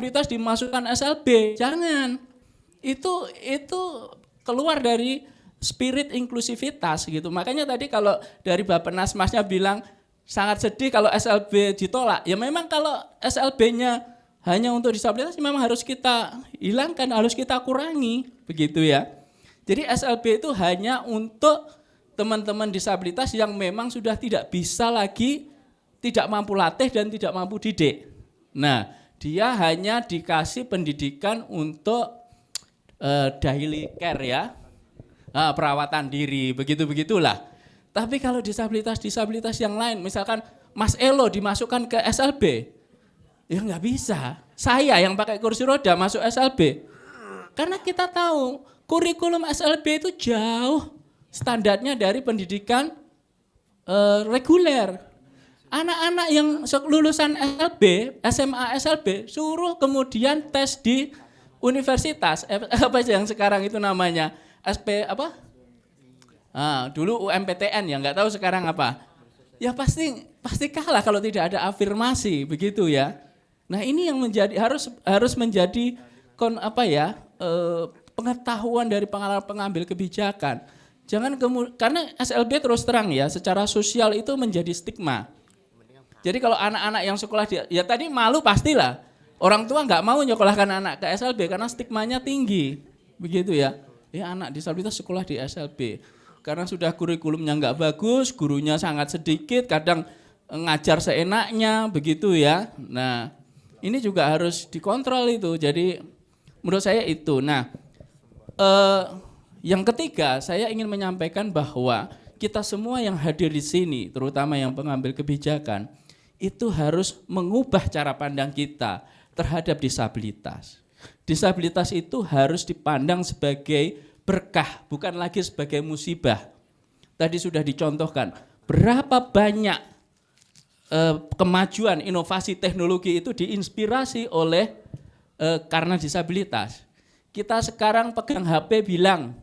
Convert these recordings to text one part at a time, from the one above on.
disabilitas dimasukkan SLB, jangan. Itu keluar dari spirit inklusivitas gitu. Makanya tadi kalau dari Bappenas Masnya bilang sangat sedih kalau SLB ditolak. Ya memang kalau SLB-nya hanya untuk disabilitas memang harus kita hilangkan, harus kita kurangi, begitu ya. Jadi SLB itu hanya untuk teman-teman disabilitas yang memang sudah tidak bisa lagi, tidak mampu latih dan tidak mampu didik. Nah, dia hanya dikasih pendidikan untuk daily care ya, perawatan diri, begitu-begitulah. Tapi kalau disabilitas yang lain, misalkan Mas Elo dimasukkan ke SLB, ya nggak bisa. Saya yang pakai kursi roda masuk SLB. Karena kita tahu kurikulum SLB itu jauh standarnya dari pendidikan reguler. Anak-anak yang lulusan SLB, SMA SLB, suruh kemudian tes di universitas, apa yang sekarang itu namanya, SP apa? Dulu UMPTN ya, nggak tahu sekarang apa. Ya pasti kalah kalau tidak ada afirmasi, begitu ya. Nah ini yang harus menjadi pengetahuan dari pengambil kebijakan. Jangan karena SLB terus terang ya, secara sosial itu menjadi stigma. Jadi kalau anak-anak yang sekolah ya tadi malu pastilah. Orang tua nggak mau nyekolahkan anak ke SLB karena stigmanya tinggi, begitu ya. Ya anak disabilitas sekolah di SLB. Karena sudah kurikulumnya nggak bagus, gurunya sangat sedikit, kadang ngajar seenaknya, begitu ya. Nah, ini juga harus dikontrol itu. Jadi menurut saya itu. Nah, yang ketiga saya ingin menyampaikan bahwa kita semua yang hadir di sini, terutama yang pengambil kebijakan, itu harus mengubah cara pandang kita terhadap disabilitas. Disabilitas itu harus dipandang sebagai berkah, bukan lagi sebagai musibah. Tadi sudah dicontohkan, berapa banyak kemajuan inovasi teknologi itu diinspirasi oleh karena disabilitas. Kita sekarang pegang HP bilang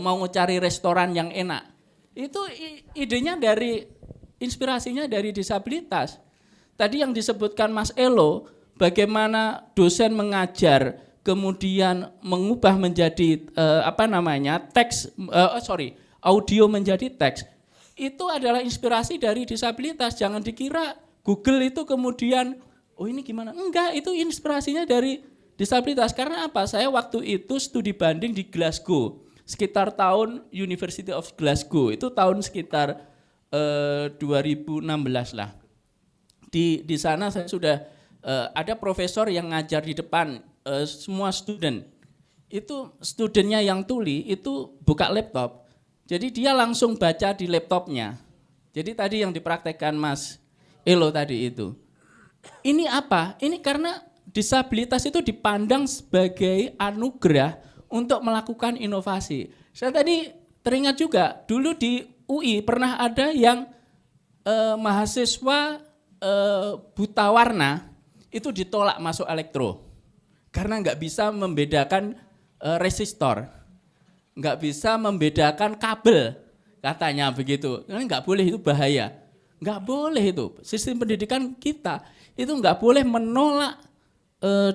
mau cari restoran yang enak. Itu idenya inspirasinya dari disabilitas. Tadi yang disebutkan Mas Elo, bagaimana dosen mengajar kemudian mengubah menjadi audio menjadi teks, itu adalah inspirasi dari disabilitas. Jangan dikira Google itu kemudian, oh ini gimana? Enggak, itu inspirasinya dari disabilitas. Karena apa? Saya waktu itu studi banding di Glasgow, sekitar tahun University of Glasgow, itu tahun sekitar 2016 lah. Di sana saya sudah ada profesor yang ngajar di depan semua student. Itu studennya yang tuli itu buka laptop. Jadi dia langsung baca di laptopnya. Jadi tadi yang dipraktekkan Mas Elo tadi itu. Ini apa? Ini karena disabilitas itu dipandang sebagai anugerah untuk melakukan inovasi. Saya tadi teringat juga, dulu di UI pernah ada yang mahasiswa buta warna itu ditolak masuk elektro. Karena nggak bisa membedakan resistor, nggak bisa membedakan kabel, katanya begitu. Karena nggak boleh, itu bahaya. Nggak boleh itu. Sistem pendidikan kita itu nggak boleh menolak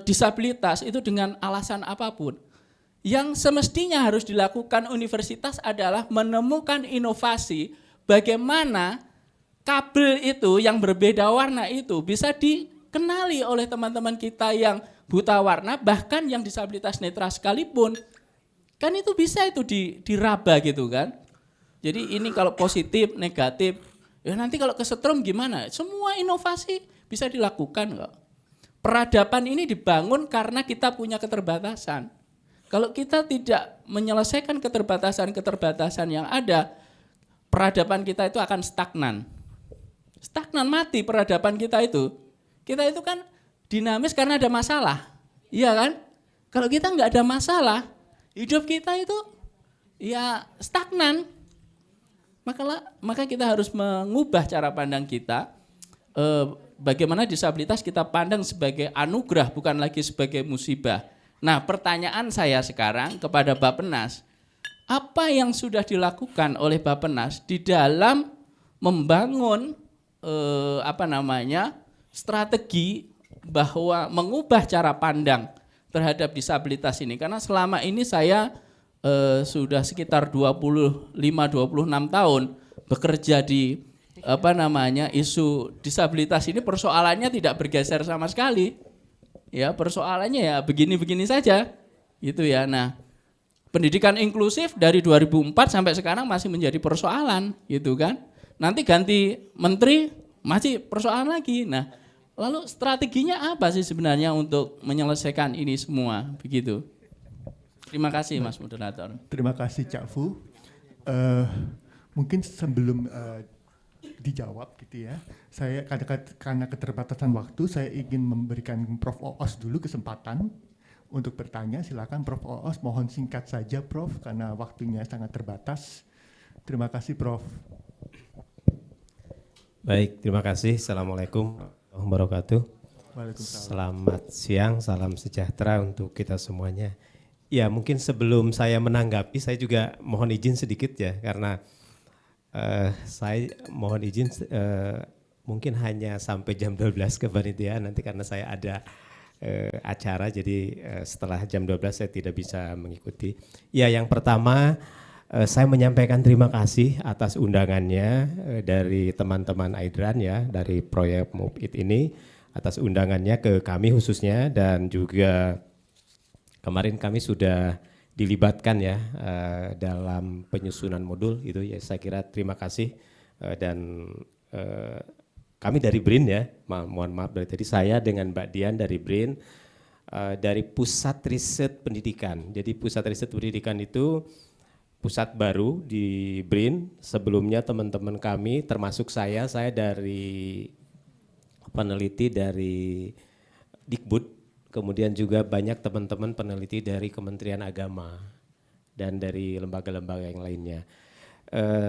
disabilitas itu dengan alasan apapun. Yang semestinya harus dilakukan universitas adalah menemukan inovasi bagaimana kabel itu yang berbeda warna itu bisa dikenali oleh teman-teman kita yang buta warna, bahkan yang disabilitas netra sekalipun. Kan itu bisa itu diraba gitu kan. Jadi ini kalau positif, negatif, ya nanti kalau kesetrum gimana? Semua inovasi bisa dilakukan kok. Peradaban ini dibangun karena kita punya keterbatasan. Kalau kita tidak menyelesaikan keterbatasan-keterbatasan yang ada, peradaban kita itu akan stagnan. Stagnan, mati peradaban kita itu. Kita itu kan dinamis karena ada masalah. Iya kan? Kalau kita nggak ada masalah, hidup kita itu ya stagnan. Maka kita harus mengubah cara pandang kita. Bagaimana disabilitas kita pandang sebagai anugerah, bukan lagi sebagai musibah. Nah, pertanyaan saya sekarang kepada Bappenas, apa yang sudah dilakukan oleh Bappenas di dalam membangun strategi bahwa mengubah cara pandang terhadap disabilitas ini, karena selama ini saya sudah sekitar 25-26 tahun bekerja di isu disabilitas ini, persoalannya tidak bergeser sama sekali. Ya, persoalannya ya begini-begini saja gitu ya. Nah, pendidikan inklusif dari 2004 sampai sekarang masih menjadi persoalan gitu kan. Nanti ganti menteri masih persoalan lagi. Nah, lalu strateginya apa sih sebenarnya untuk menyelesaikan ini semua begitu? Terima kasih Mas Moderator. Terima kasih Cak Fu. Mungkin sebelum dijawab gitu ya, saya karena keterbatasan waktu, saya ingin memberikan Prof. Oos dulu kesempatan untuk bertanya. Silakan Prof. Oos, mohon singkat saja Prof, karena waktunya sangat terbatas. Terima kasih Prof. Baik, terima kasih. Assalamualaikum warahmatullahi wabarakatuh. Waalaikumsalam. Selamat siang, salam sejahtera untuk kita semuanya. Ya, mungkin sebelum saya menanggapi, saya juga mohon izin sedikit ya, karena saya mohon izin mungkin hanya sampai jam 12 ke panitia nanti, karena saya ada acara, jadi setelah jam 12 saya tidak bisa mengikuti. Ya, yang pertama saya menyampaikan terima kasih atas undangannya dari teman-teman Aidran ya, dari proyek Move It ini, atas undangannya ke kami khususnya, dan juga kemarin kami sudah dilibatkan ya dalam penyusunan modul itu ya. Saya kira terima kasih dan kami dari BRIN ya, mohon maaf dari tadi saya dengan Mbak Dian dari BRIN dari Pusat Riset Pendidikan. Jadi Pusat Riset Pendidikan itu pusat baru di BRIN. Sebelumnya teman-teman kami termasuk saya dari peneliti dari Dikbud. Kemudian juga banyak teman-teman peneliti dari Kementerian Agama dan dari lembaga-lembaga yang lainnya.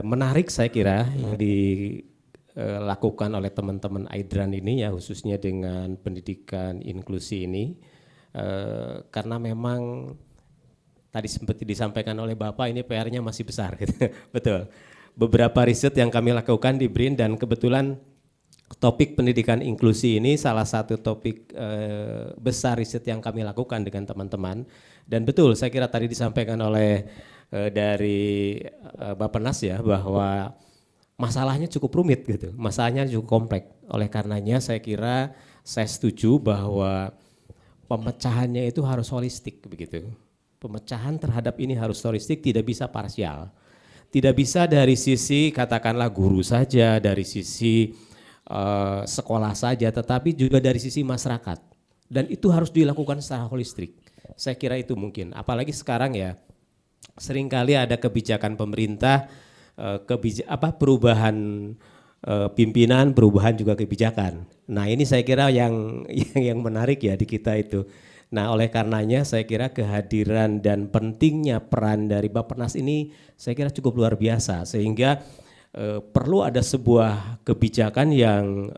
Menarik saya kira yang dilakukan oleh teman-teman Aidran ini ya, khususnya dengan pendidikan inklusi ini, karena memang tadi sempat disampaikan oleh Bapak ini PR-nya masih besar gitu. Betul. Beberapa riset yang kami lakukan di BRIN, dan kebetulan topik pendidikan inklusi ini salah satu topik besar riset yang kami lakukan dengan teman-teman. Dan betul, saya kira tadi disampaikan oleh dari Bappenas ya, bahwa masalahnya cukup rumit gitu, masalahnya cukup kompleks. Oleh karenanya saya kira saya setuju bahwa pemecahannya itu harus holistik begitu. Pemecahan terhadap ini harus holistik, tidak bisa parsial. Tidak bisa dari sisi katakanlah guru saja, dari sisi sekolah saja, tetapi juga dari sisi masyarakat, dan itu harus dilakukan secara holistik. Saya kira itu mungkin, apalagi sekarang ya seringkali ada kebijakan pemerintah, perubahan pimpinan, perubahan juga kebijakan. Nah ini saya kira yang menarik ya di kita itu. Nah oleh karenanya saya kira kehadiran dan pentingnya peran dari Bappenas ini saya kira cukup luar biasa, sehingga perlu ada sebuah kebijakan yang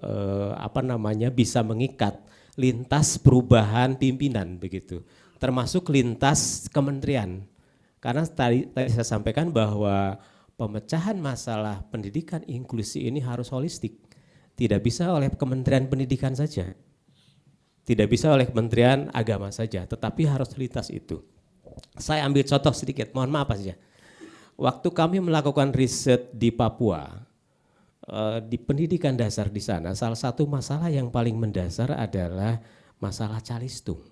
bisa mengikat lintas perubahan pimpinan begitu, termasuk lintas kementerian. Karena tadi saya sampaikan bahwa pemecahan masalah pendidikan inklusi ini harus holistik, tidak bisa oleh Kementerian Pendidikan saja, tidak bisa oleh Kementerian Agama saja, tetapi harus lintas itu. Saya ambil contoh sedikit, mohon maaf saja. Waktu kami melakukan riset di Papua, di pendidikan dasar di sana, salah satu masalah yang paling mendasar adalah masalah calistung.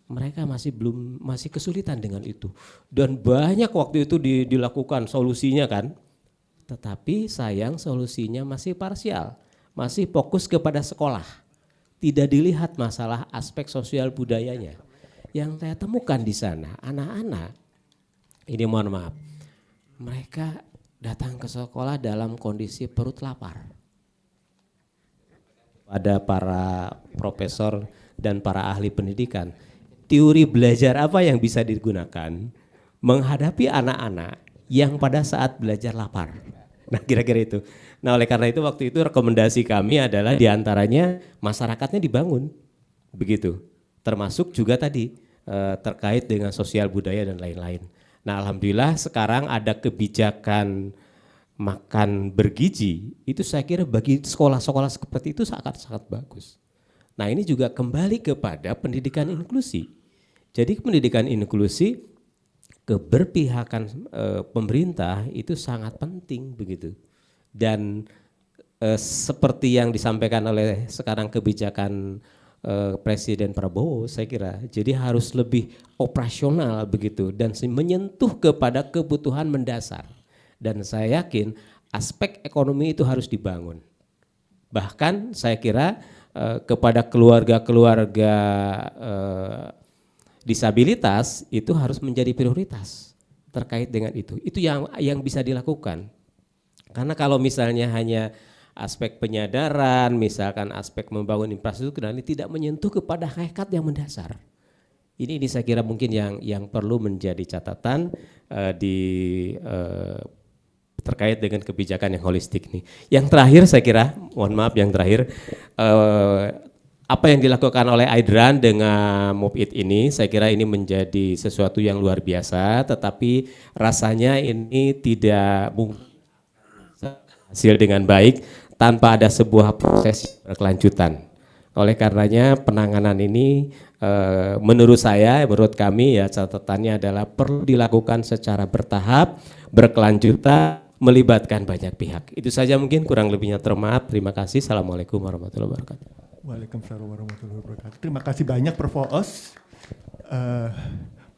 Mereka masih kesulitan dengan itu, dan banyak waktu itu dilakukan solusinya kan, tetapi sayang solusinya masih parsial, masih fokus kepada sekolah, tidak dilihat masalah aspek sosial budayanya. Yang saya temukan di sana, anak-anak ini mohon maaf, mereka datang ke sekolah dalam kondisi perut lapar. Ada para profesor dan para ahli pendidikan, teori belajar apa yang bisa digunakan menghadapi anak-anak yang pada saat belajar lapar. Nah kira-kira itu. Nah oleh karena itu waktu itu rekomendasi kami adalah diantaranya masyarakatnya dibangun. Begitu. Termasuk juga tadi terkait dengan sosial budaya dan lain-lain. Nah alhamdulillah sekarang ada kebijakan makan bergizi, itu saya kira bagi sekolah-sekolah seperti itu sangat-sangat bagus. Nah ini juga kembali kepada pendidikan inklusi. Jadi pendidikan inklusi, keberpihakan pemerintah itu sangat penting begitu. Dan seperti yang disampaikan oleh sekarang kebijakan Presiden Prabowo, saya kira jadi harus lebih operasional begitu dan menyentuh kepada kebutuhan mendasar. Dan saya yakin aspek ekonomi itu harus dibangun. Bahkan saya kira kepada keluarga-keluarga disabilitas itu harus menjadi prioritas terkait dengan itu. Itu yang bisa dilakukan. Karena kalau misalnya hanya aspek penyadaran, misalkan aspek membangun infrastruktur, ini tidak menyentuh kepada hakikat yang mendasar. Ini saya kira mungkin yang perlu menjadi catatan terkait dengan kebijakan yang holistik nih. Yang terakhir saya kira, mohon maaf yang terakhir, apa yang dilakukan oleh Aidran dengan MOPIT ini, saya kira ini menjadi sesuatu yang luar biasa, tetapi rasanya ini tidak hasil dengan baik tanpa ada sebuah proses berkelanjutan. Oleh karenanya penanganan ini menurut saya, menurut kami ya catatannya adalah perlu dilakukan secara bertahap, berkelanjutan, melibatkan banyak pihak. Itu saja mungkin, kurang lebihnya termaaf. Terima kasih. Assalamualaikum warahmatullahi wabarakatuh. Waalaikumsalam warahmatullahi wabarakatuh. Terima kasih banyak Prof. Oos.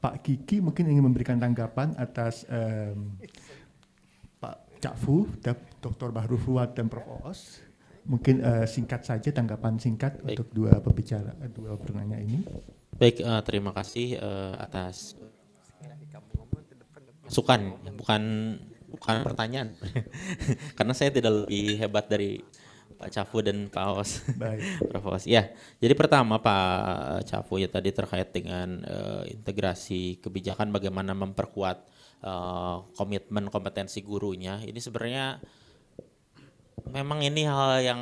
Pak Kiki mungkin ingin memberikan tanggapan atas Pak Cakfu, Dr. Bahrul Fuad dan Prof. Oos. Mungkin singkat saja tanggapan singkat. Baik. Untuk dua penanya ini. Baik, terima kasih atas masukan, bukan pertanyaan, karena saya tidak lebih hebat dari Pak Cafu dan Pak Oos. Baik. Prof. Oos. Ya, jadi pertama Pak Cafu ya tadi terkait dengan integrasi kebijakan, bagaimana memperkuat komitmen kompetensi gurunya. Ini sebenarnya memang ini hal yang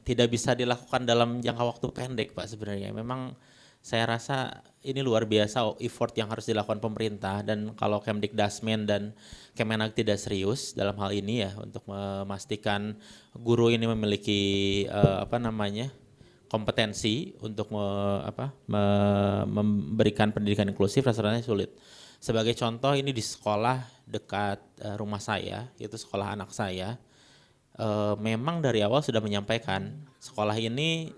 tidak bisa dilakukan dalam jangka waktu pendek Pak sebenarnya. Memang saya rasa ini luar biasa effort yang harus dilakukan pemerintah, dan kalau Kemdikdasmen dan Kemenag tidak serius dalam hal ini ya untuk memastikan guru ini memiliki kompetensi untuk memberikan pendidikan inklusif, rasanya sulit. Sebagai contoh, ini di sekolah dekat rumah saya, yaitu sekolah anak saya, memang dari awal sudah menyampaikan sekolah ini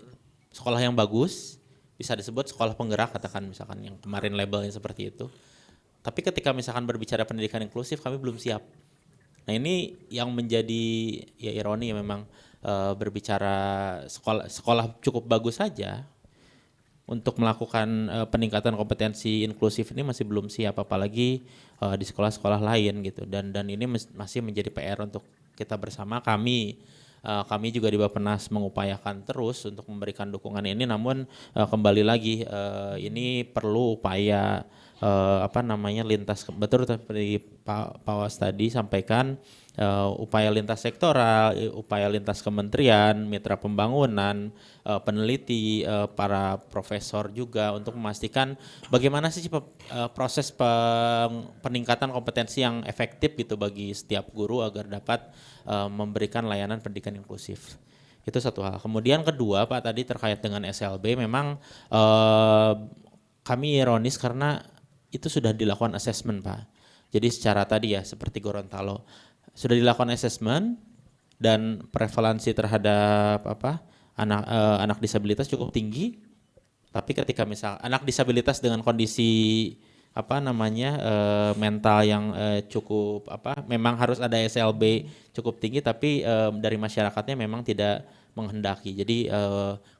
sekolah yang bagus, bisa disebut sekolah penggerak katakan misalkan yang kemarin labelnya seperti itu. Tapi ketika misalkan berbicara pendidikan inklusif kami belum siap. Nah ini yang menjadi ya ironi ya, memang berbicara sekolah cukup bagus saja untuk melakukan peningkatan kompetensi inklusif ini masih belum siap, apalagi di sekolah-sekolah lain gitu. Dan ini masih menjadi PR untuk kita bersama. Kami juga di Bappenas mengupayakan terus untuk memberikan dukungan ini, namun kembali lagi ini perlu upaya lintas, betul seperti Pak Oos tadi sampaikan, upaya lintas sektoral, upaya lintas kementerian, mitra pembangunan, peneliti, para profesor juga untuk memastikan bagaimana sih proses peningkatan kompetensi yang efektif gitu bagi setiap guru agar dapat memberikan layanan pendidikan inklusif. Itu satu hal. Kemudian kedua Pak tadi terkait dengan SLB, memang kami ironis karena itu sudah dilakukan assessment Pak. Jadi secara tadi ya seperti Gorontalo sudah dilakukan assessment dan prevalensi terhadap anak disabilitas cukup tinggi. Tapi ketika misal anak disabilitas dengan kondisi mental yang cukup memang harus ada SLB cukup tinggi, tapi dari masyarakatnya memang tidak menghendaki. Jadi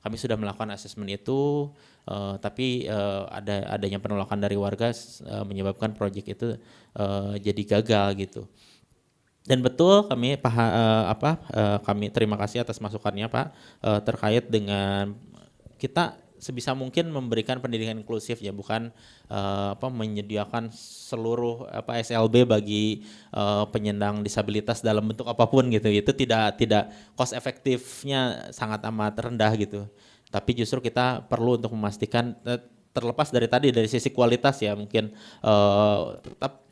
kami sudah melakukan asesmen itu, tapi adanya penolakan dari warga menyebabkan proyek itu jadi gagal gitu. Dan betul kami terima kasih atas masukannya Pak terkait dengan kita sebisa mungkin memberikan pendidikan inklusif ya, bukan menyediakan seluruh SLB bagi penyandang disabilitas dalam bentuk apapun gitu. Itu tidak cost efektifnya sangat amat rendah gitu. Tapi justru kita perlu untuk memastikan terlepas dari tadi dari sisi kualitas ya, mungkin tetap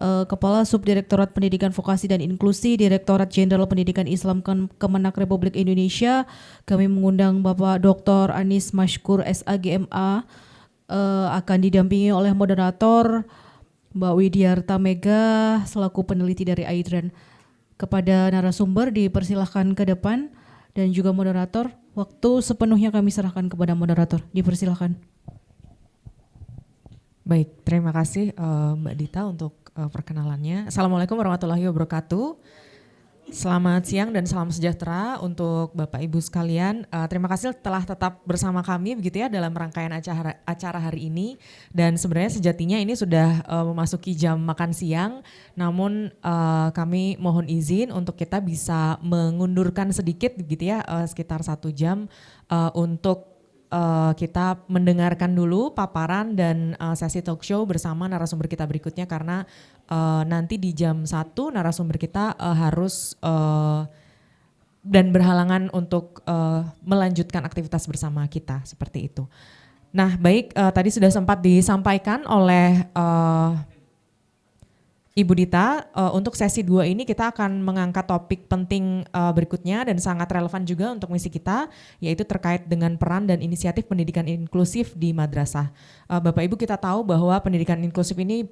Kepala Subdirektorat Pendidikan Vokasi dan Inklusi Direktorat Jenderal Pendidikan Islam Kemenak Republik Indonesia. Kami mengundang Bapak Dr. Anis Mashkur SAGMA, akan didampingi oleh moderator Mbak Widyarta Mega selaku peneliti dari AIDRAN. Kepada narasumber dipersilahkan ke depan dan juga moderator, waktu sepenuhnya kami serahkan kepada moderator. Dipersilahkan. Baik, terima kasih Mbak Dita untuk perkenalannya. Assalamualaikum warahmatullahi wabarakatuh. Selamat siang dan salam sejahtera untuk Bapak Ibu sekalian. Terima kasih telah tetap bersama kami begitu ya dalam rangkaian acara hari ini. Dan sebenarnya sejatinya ini sudah memasuki jam makan siang. Namun kami mohon izin untuk kita bisa mengundurkan sedikit begitu ya, sekitar 1 jam untuk kita mendengarkan dulu paparan dan sesi talk show bersama narasumber kita berikutnya, karena nanti di jam 1 narasumber kita harus dan berhalangan untuk melanjutkan aktivitas bersama kita seperti itu. Nah baik, tadi sudah sempat disampaikan oleh Ibu Dita, untuk sesi 2 ini kita akan mengangkat topik penting berikutnya dan sangat relevan juga untuk misi kita, yaitu terkait dengan peran dan inisiatif pendidikan inklusif di madrasah. Bapak Ibu, kita tahu bahwa pendidikan inklusif ini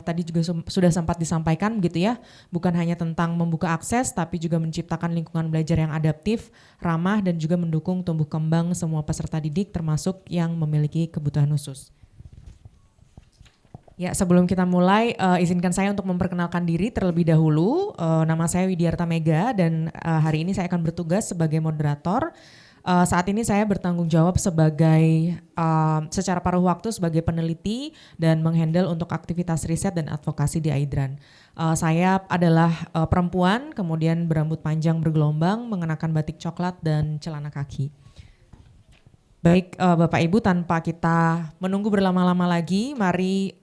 tadi juga sudah sempat disampaikan begitu ya, bukan hanya tentang membuka akses tapi juga menciptakan lingkungan belajar yang adaptif, ramah dan juga mendukung tumbuh kembang semua peserta didik termasuk yang memiliki kebutuhan khusus. Ya, sebelum kita mulai, izinkan saya untuk memperkenalkan diri terlebih dahulu. Nama saya Widyarta Mega dan hari ini saya akan bertugas sebagai moderator. Saat ini saya bertanggung jawab sebagai secara paruh waktu sebagai peneliti dan menghandle untuk aktivitas riset dan advokasi di AIDRAN. Saya adalah perempuan, kemudian berambut panjang bergelombang, mengenakan batik coklat dan celana kaki. Baik Bapak Ibu, tanpa kita menunggu berlama-lama lagi, mari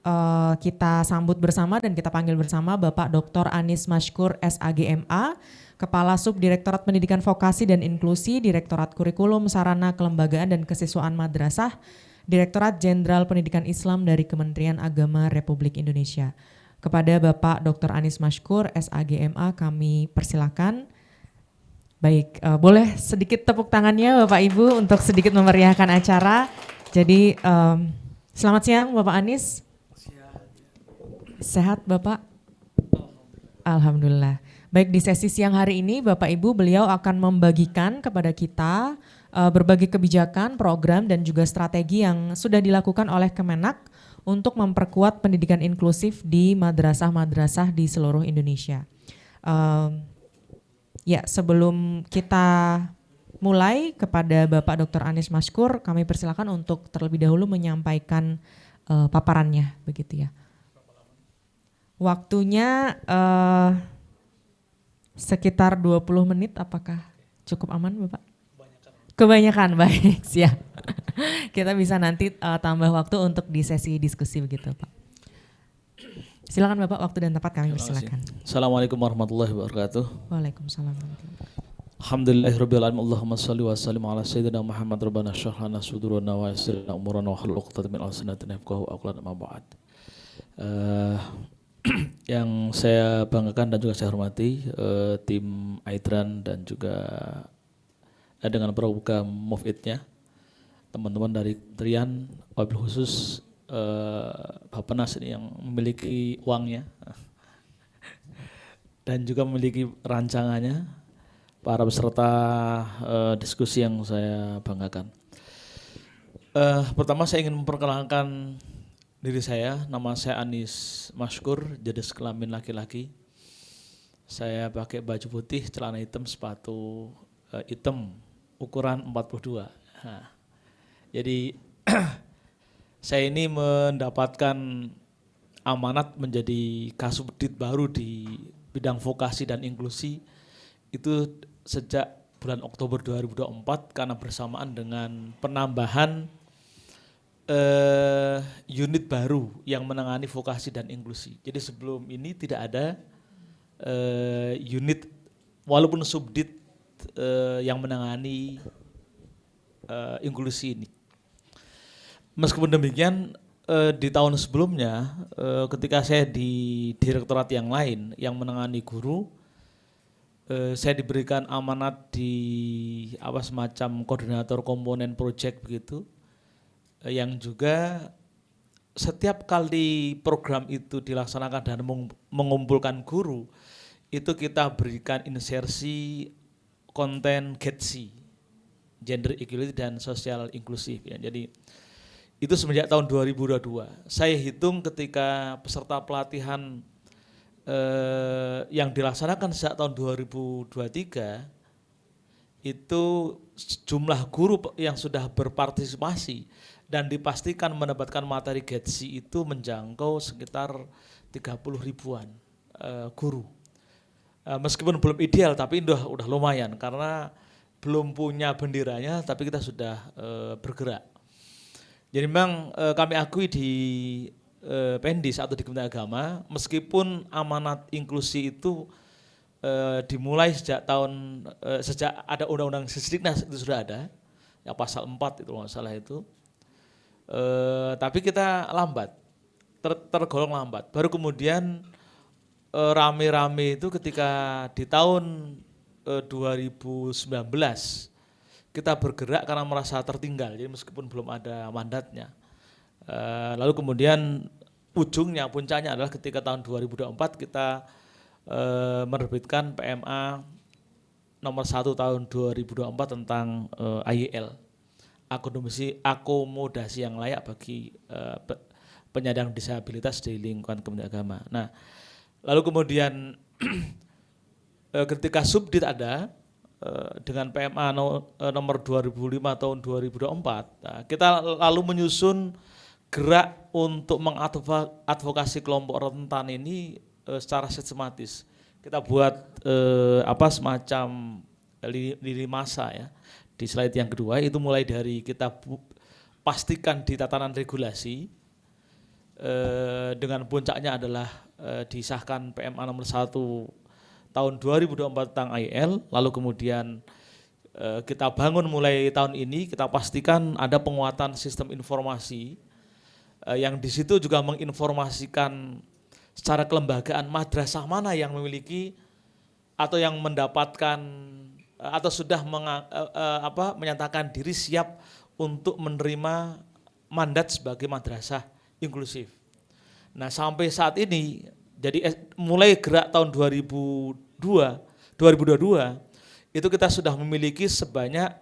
kita sambut bersama dan kita panggil bersama Bapak Dr. Anis Mashkur SAGMA, Kepala Subdirektorat Pendidikan Vokasi dan Inklusi, Direktorat Kurikulum, Sarana Kelembagaan dan Kesiswaan Madrasah, Direktorat Jenderal Pendidikan Islam dari Kementerian Agama Republik Indonesia. Kepada Bapak Dr. Anis Mashkur SAGMA kami persilakan. Baik, boleh sedikit tepuk tangannya Bapak Ibu untuk sedikit memeriahkan acara. Jadi selamat siang Bapak Anis. Sehat Bapak? Alhamdulillah. Baik, di sesi siang hari ini Bapak Ibu beliau akan membagikan kepada kita berbagai kebijakan, program dan juga strategi yang sudah dilakukan oleh Kemenak untuk memperkuat pendidikan inklusif di madrasah-madrasah di seluruh Indonesia. Ya, sebelum kita mulai, kepada Bapak Dr. Anis Mashkur kami persilakan untuk terlebih dahulu menyampaikan paparannya begitu ya. Waktunya sekitar 20 menit, apakah cukup aman Bapak? Kebanyakan, baik siap. Kita bisa nanti tambah waktu untuk di sesi diskusi begitu Pak. Silakan Bapak, waktu dan tempat kami persilakan. Assalamualaikum warahmatullahi wabarakatuh. Waalaikumsalam. Alhamdulillahirabbil alamin. Allahumma shalli wa sallim ala sayyidina Muhammad rabbana shrah lana sudurana wa yassir lana umurana wa hlul 'uqdatam min lisani yafqahu qawlana ma ba'd. Yang saya banggakan dan juga saya hormati tim AIDRAN dan juga dengan program Move It-nya, teman-teman dari Kementerian, wabil khusus Bappenas ini yang memiliki uangnya dan juga memiliki rancangannya, para peserta diskusi yang saya banggakan. Pertama saya ingin memperkenalkan diri saya. Nama saya Anis Mashkur, jenis kelamin laki-laki. Saya pakai baju putih, celana hitam, sepatu hitam, ukuran 42. Nah, jadi saya ini mendapatkan amanat menjadi Kasubdit baru di bidang vokasi dan inklusi itu sejak bulan Oktober 2024 karena bersamaan dengan penambahan unit baru yang menangani vokasi dan inklusi. Jadi sebelum ini tidak ada unit walaupun subdit yang menangani inklusi ini. Meskipun demikian, di tahun sebelumnya ketika saya di direktorat yang lain yang menangani guru, saya diberikan amanat di semacam koordinator komponen project begitu, yang juga setiap kali program itu dilaksanakan dan mengumpulkan guru, itu kita berikan insersi konten GETSI, Gender Equality dan Social Inclusive ya. Jadi itu semenjak tahun 2022. Saya hitung ketika peserta pelatihan yang dilaksanakan sejak tahun 2023 itu jumlah guru yang sudah berpartisipasi dan dipastikan mendapatkan materi GETSI itu menjangkau sekitar 30 ribuan guru. Meskipun belum ideal tapi udah lumayan karena belum punya benderanya tapi kita sudah bergerak. Jadi memang kami akui di Pendis atau di Kementerian Agama, meskipun amanat inklusi itu dimulai sejak ada undang-undang Sisdiknas itu sudah ada, ya pasal 4 itu kalau nggak salah itu, tapi kita lambat, tergolong lambat. Baru kemudian rame-rame itu ketika di tahun 2019 kita bergerak karena merasa tertinggal, jadi meskipun belum ada mandatnya. Lalu kemudian puncaknya adalah ketika tahun 2024 kita menerbitkan PMA nomor 1 tahun 2024 tentang AYL, akomodasi yang layak bagi penyandang disabilitas di lingkungan Kementerian Agama. Nah, lalu kemudian ketika Subdit ada dengan PMA nomor 2005 tahun 2024, nah, kita lalu menyusun gerak untuk mengadvokasi kelompok rentan ini secara sistematis. Kita buat semacam lini masa ya. Di slide yang kedua itu mulai dari kita pastikan di tatanan regulasi, dengan puncaknya adalah disahkan PMA nomor 1 tahun 2024 tentang AYL, lalu kemudian kita bangun mulai tahun ini, kita pastikan ada penguatan sistem informasi, yang di situ juga menginformasikan secara kelembagaan madrasah mana yang memiliki atau yang mendapatkan atau sudah menyatakan diri siap untuk menerima mandat sebagai madrasah inklusif. Nah, sampai saat ini, jadi mulai gerak tahun 2022 itu kita sudah memiliki sebanyak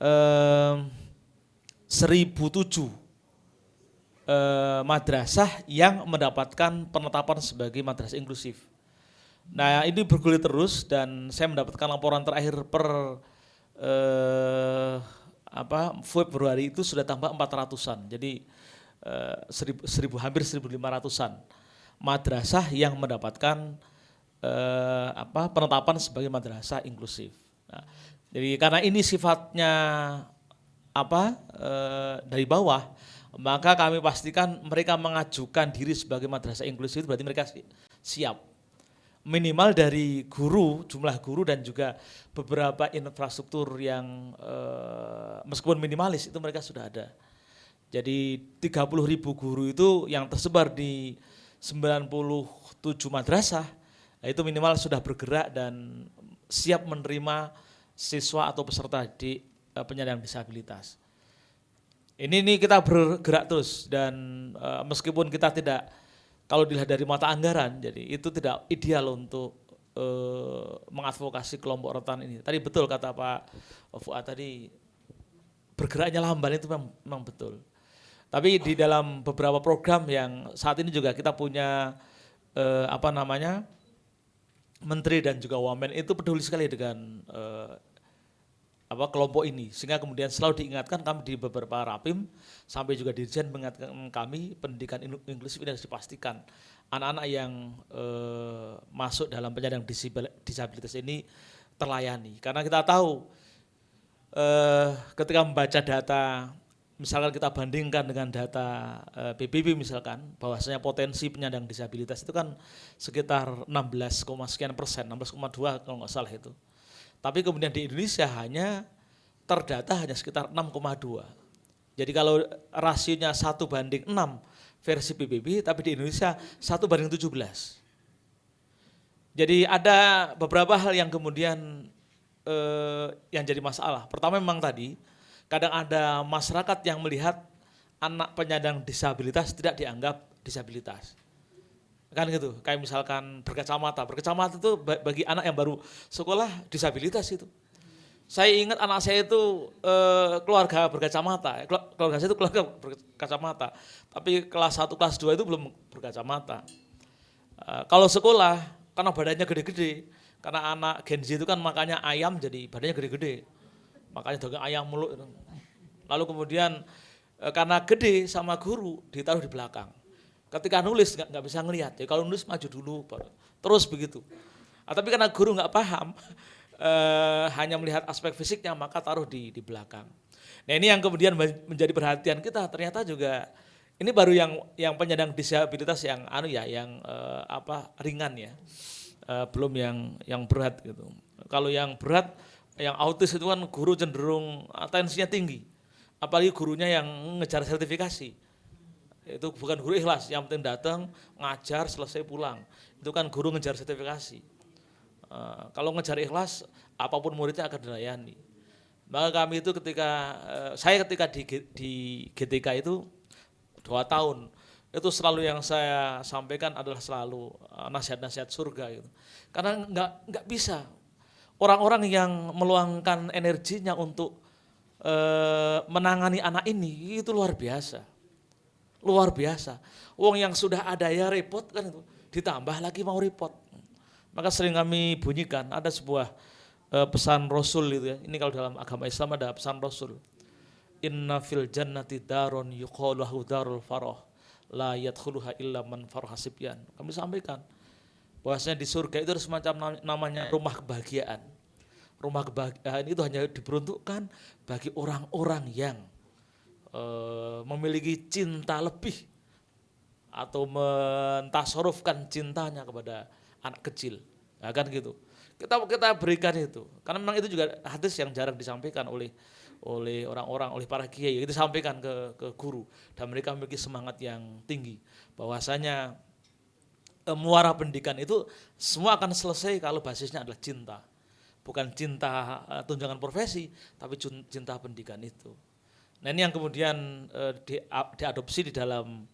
1.007 madrasah yang mendapatkan penetapan sebagai madrasah inklusif. Nah, ini bergulir terus dan saya mendapatkan laporan terakhir per Februari itu sudah tambah 400-an. Jadi hampir 1.500-an madrasah yang mendapatkan penetapan sebagai madrasah inklusif. Nah, jadi karena ini sifatnya dari bawah, maka kami pastikan mereka mengajukan diri sebagai madrasah inklusif, berarti mereka siap. Minimal dari guru, jumlah guru dan juga beberapa infrastruktur yang meskipun minimalis itu mereka sudah ada. Jadi 30.000 guru itu yang tersebar di 97 madrasah, itu minimal sudah bergerak dan siap menerima siswa atau peserta di penyandang disabilitas. Ini kita bergerak terus dan meskipun kita tidak, kalau dilihat dari mata anggaran, jadi itu tidak ideal untuk mengadvokasi kelompok rentan ini. Tadi betul kata Pak Fuad tadi, bergeraknya lamban itu memang betul. Tapi di dalam beberapa program yang saat ini juga kita punya menteri dan juga wamen itu peduli sekali dengan kelompok ini, sehingga kemudian selalu diingatkan kami di beberapa rapim sampai juga dirjen mengingatkan kami pendidikan inklusif ini harus dipastikan anak-anak yang masuk dalam penyandang disabilitas ini terlayani, karena kita tahu ketika membaca data, misalkan kita bandingkan dengan data PBB misalkan, bahwasanya potensi penyandang disabilitas itu kan sekitar 16,sekian%, 16,2 kalau nggak salah itu. Tapi kemudian di Indonesia terdata hanya sekitar 6,2. Jadi kalau rasionya 1:6 versi PBB, tapi di Indonesia 1:17. Jadi ada beberapa hal yang kemudian yang jadi masalah. Pertama memang tadi, kadang ada masyarakat yang melihat anak penyandang disabilitas tidak dianggap disabilitas. Kan gitu, kayak misalkan berkacamata itu bagi anak yang baru sekolah disabilitas itu. Saya ingat anak saya itu keluarga berkacamata, keluarga saya itu keluarga berkacamata, tapi kelas 1, kelas 2 itu belum berkacamata. Kalau sekolah, karena badannya gede-gede, karena anak Gen Z itu kan makanya ayam jadi badannya gede-gede, makanya daging ayam mulu. Lalu kemudian karena gede sama guru ditaruh di belakang. Ketika nulis nggak bisa ngelihat, ya kalau nulis maju dulu, terus begitu. Tapi karena guru nggak paham, hanya melihat aspek fisiknya, maka taruh di belakang. Nah ini yang kemudian menjadi perhatian kita, ternyata juga ini baru yang penyandang disabilitas yang ringan ya, belum yang berat gitu. Kalau yang berat, yang autis itu kan guru cenderung atensinya tinggi, apalagi gurunya yang ngejar sertifikasi. Itu bukan guru ikhlas, yang penting datang, ngajar, selesai pulang. Itu kan guru ngejar sertifikasi. Kalau ngejar ikhlas, apapun muridnya akan dilayani. Maka kami itu saya ketika di GTK itu 2 tahun, itu selalu yang saya sampaikan adalah selalu nasihat-nasihat surga gitu. Karena nggak bisa orang-orang yang meluangkan energinya untuk menangani anak ini itu luar biasa. Luar biasa. Wong yang sudah ada ya repot kan itu, ditambah lagi mau repot. Maka sering kami bunyikan ada sebuah pesan Rasul itu ya. Ini kalau dalam agama Islam ada pesan Rasul. Inna fil jannati daron yuqalu lahu darul farah la yadkhuluha illa man farha sibyan. Kami sampaikan bahwasanya di surga itu ada semacam namanya rumah kebahagiaan. Rumah kebahagiaan itu hanya diperuntukkan bagi orang-orang yang memiliki cinta lebih atau mentasarufkan cintanya kepada anak kecil, ya kan gitu. Kita berikan itu, karena memang itu juga hadis yang jarang disampaikan oleh orang-orang, oleh para kiai. Itu disampaikan ke guru dan mereka memiliki semangat yang tinggi. Bahwasanya muara pendidikan itu semua akan selesai kalau basisnya adalah cinta, bukan cinta tunjangan profesi, tapi cinta pendidikan itu. Nah ini yang kemudian diadopsi di dalam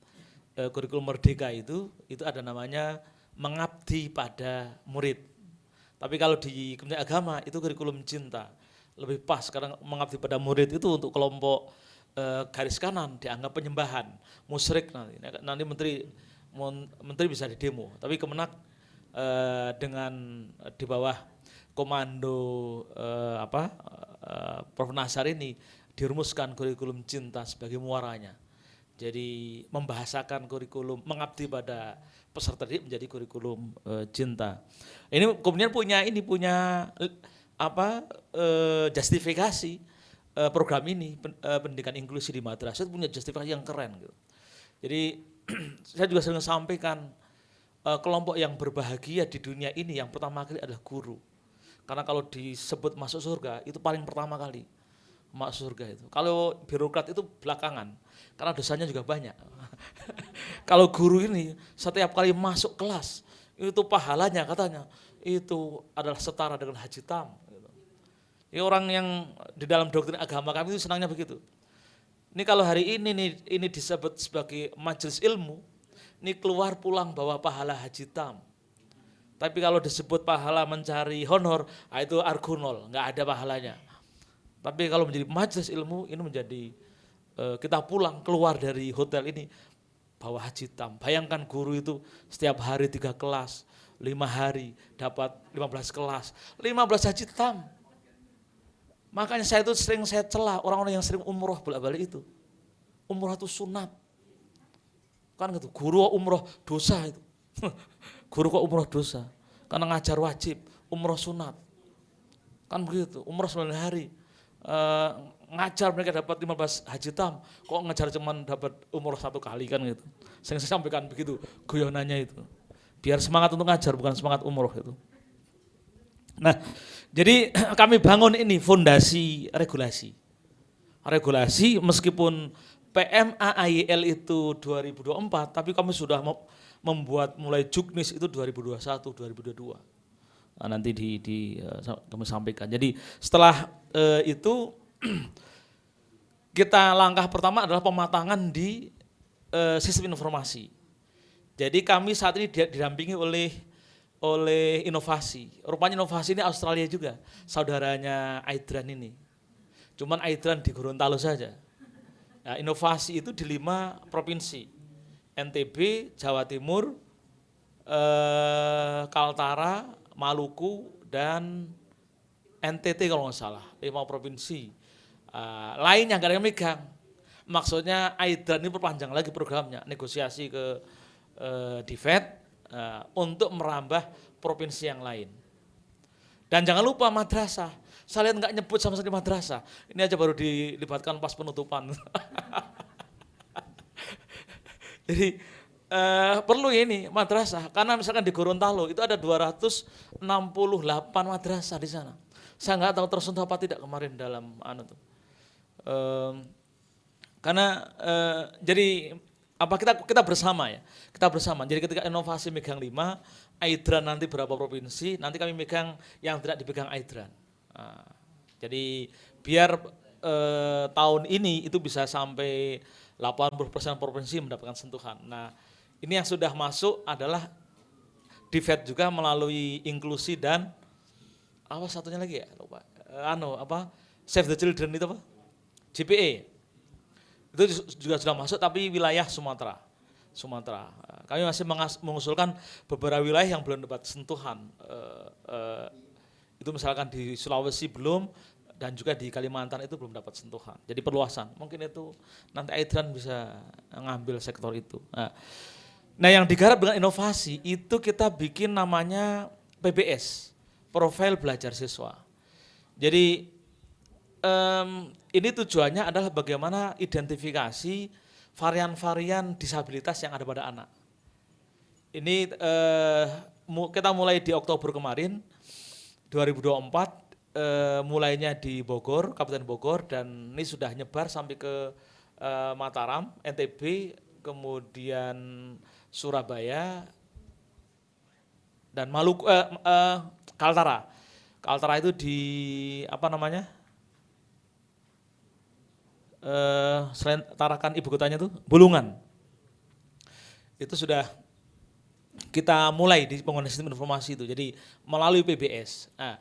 kurikulum Merdeka itu ada namanya mengabdi pada murid. Tapi kalau di Kementerian Agama itu kurikulum cinta, lebih pas karena mengabdi pada murid itu untuk kelompok garis kanan dianggap penyembahan, musyrik nanti menteri bisa didemo. Tapi Kemenak dengan di bawah komando Prof Nasar ini dirumuskan kurikulum cinta sebagai muaranya. Jadi membahasakan kurikulum mengabdi pada peserta didik menjadi kurikulum cinta. Ini kemudian punya justifikasi program ini pendidikan inklusi di madrasah punya justifikasi yang keren gitu. Jadi saya juga sering sampaikan kelompok yang berbahagia di dunia ini yang pertama kali adalah guru. Karena kalau disebut masuk surga itu paling pertama kali. Masuk surga itu. Kalau birokrat itu belakangan, karena dosanya juga banyak. Kalau guru ini setiap kali masuk kelas, itu pahalanya katanya, itu adalah setara dengan haji tam. Ya, orang yang di dalam doktrin agama kami itu senangnya begitu. Ini kalau hari ini disebut sebagai majelis ilmu, ini keluar pulang bawa pahala haji tam. Tapi kalau disebut pahala mencari honor, itu argunol, nggak ada pahalanya. Tapi kalau menjadi majelis ilmu ini menjadi kita pulang keluar dari hotel ini bawa haji tam. Bayangkan guru itu setiap hari 3 kelas, 5 hari dapat 15 kelas, 15 haji tam. Makanya saya itu sering saya celah orang-orang yang sering umroh bolak-balik itu. Umroh itu sunat. Kan gitu, guru umroh dosa itu. Guru kok umroh dosa? Karena ngajar wajib, umroh sunat. Kan begitu, umroh 9 hari. Ngajar mereka dapat 15 haji tam, kok ngajar cuman dapat umroh 1 kali kan gitu. Saya sampaikan begitu guyonannya itu. Biar semangat untuk ngajar bukan semangat umroh itu. Nah, jadi kami bangun ini fondasi regulasi. regulasi meskipun PMAAYL itu 2024, tapi kami sudah membuat mulai juknis itu 2021, 2022. Nah, nanti kami sampaikan. Jadi setelah itu kita langkah pertama adalah pematangan di sistem informasi. Jadi kami saat ini didampingi oleh inovasi. Rupanya inovasi ini Australia juga, saudaranya Aidran ini. Cuman Aidran di Gorontalo saja. Nah, inovasi itu di 5 provinsi, NTB, Jawa Timur, Kaltara, Maluku, dan NTT kalau nggak salah, 5 provinsi. Lain yang nggak ada yang megang. Maksudnya Aidran ini perpanjang lagi programnya, negosiasi ke Divet untuk merambah provinsi yang lain. Dan jangan lupa madrasah. Saya lihat nggak nyebut sama sekali madrasah. Ini aja baru dilibatkan pas penutupan. Jadi perlu ini madrasah. Karena misalkan di Gorontalo itu ada 268 madrasah di sana. Saya nggak tahu tersentuh apa tidak kemarin dalam karena jadi apa kita bersama ya. Kita bersama. Jadi ketika inovasi megang 5, Aidran nanti berapa provinsi, nanti kami megang yang tidak dipegang Aidran. Nah, jadi biar tahun ini itu bisa sampai 80% provinsi mendapatkan sentuhan. Nah, ini yang sudah masuk adalah Divet juga melalui inklusi dan apa satunya lagi ya, lupa. Save the Children itu apa? JPA. Itu juga sudah masuk tapi wilayah Sumatera. Kami masih mengusulkan beberapa wilayah yang belum dapat sentuhan. Itu misalkan di Sulawesi belum, dan juga di Kalimantan itu belum dapat sentuhan. Jadi perluasan, mungkin itu nanti Aidran bisa ngambil sektor itu. Nah yang digarap dengan inovasi itu kita bikin namanya PBS, Profil Belajar Siswa. Jadi ini tujuannya adalah bagaimana identifikasi varian-varian disabilitas yang ada pada anak. Ini kita mulai di Oktober kemarin, 2024, mulainya di Bogor, Kabupaten Bogor, dan ini sudah nyebar sampai ke Mataram, NTB, kemudian Surabaya, dan Maluku, Kaltara. Kaltara itu di selain Tarakan ibu kotanya itu Bulungan. Itu sudah kita mulai di penggunaan sistem informasi itu, jadi melalui PBS. Nah,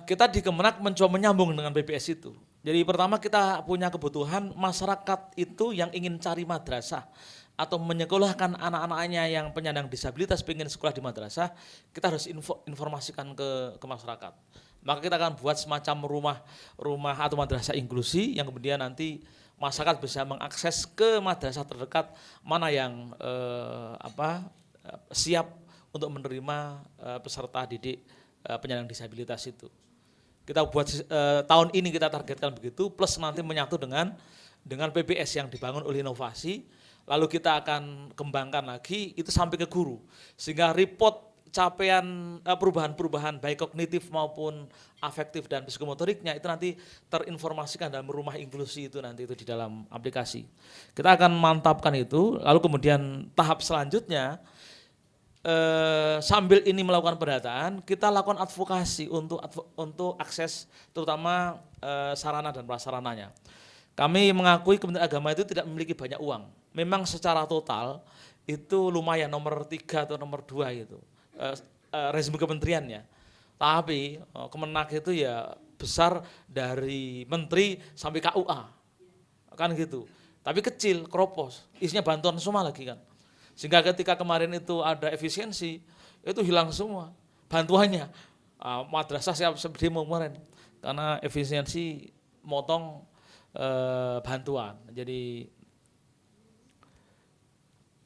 kita di Kemenak mencoba menyambung dengan PBS itu. Jadi pertama kita punya kebutuhan masyarakat itu yang ingin cari madrasah atau menyekolahkan anak-anaknya yang penyandang disabilitas pengen sekolah di madrasah, kita harus informasikan ke masyarakat. Maka kita akan buat semacam rumah atau madrasah inklusi yang kemudian nanti masyarakat bisa mengakses ke madrasah terdekat mana yang siap untuk menerima peserta didik penyandang disabilitas itu. Kita buat tahun ini kita targetkan begitu, plus nanti menyatu dengan PBS yang dibangun oleh inovasi, lalu kita akan kembangkan lagi itu sampai ke guru, sehingga report capaian perubahan-perubahan baik kognitif maupun afektif dan psikomotoriknya itu nanti terinformasikan dalam rumah inklusi itu nanti itu di dalam aplikasi. Kita akan mantapkan itu, lalu kemudian tahap selanjutnya sambil ini melakukan pendataan, kita lakukan advokasi untuk akses terutama sarana dan prasarananya. Kami mengakui Kementerian Agama itu tidak memiliki banyak uang. Memang secara total itu lumayan nomor 3 atau nomor 2 gitu. Rezim kementeriannya, tapi Kemenak itu ya besar dari menteri sampai KUA, kan gitu. Tapi kecil, kropos, isinya bantuan semua lagi kan. Sehingga ketika kemarin itu ada efisiensi, itu hilang semua bantuannya. Madrasah siap demo kemarin, karena efisiensi motong bantuan. Jadi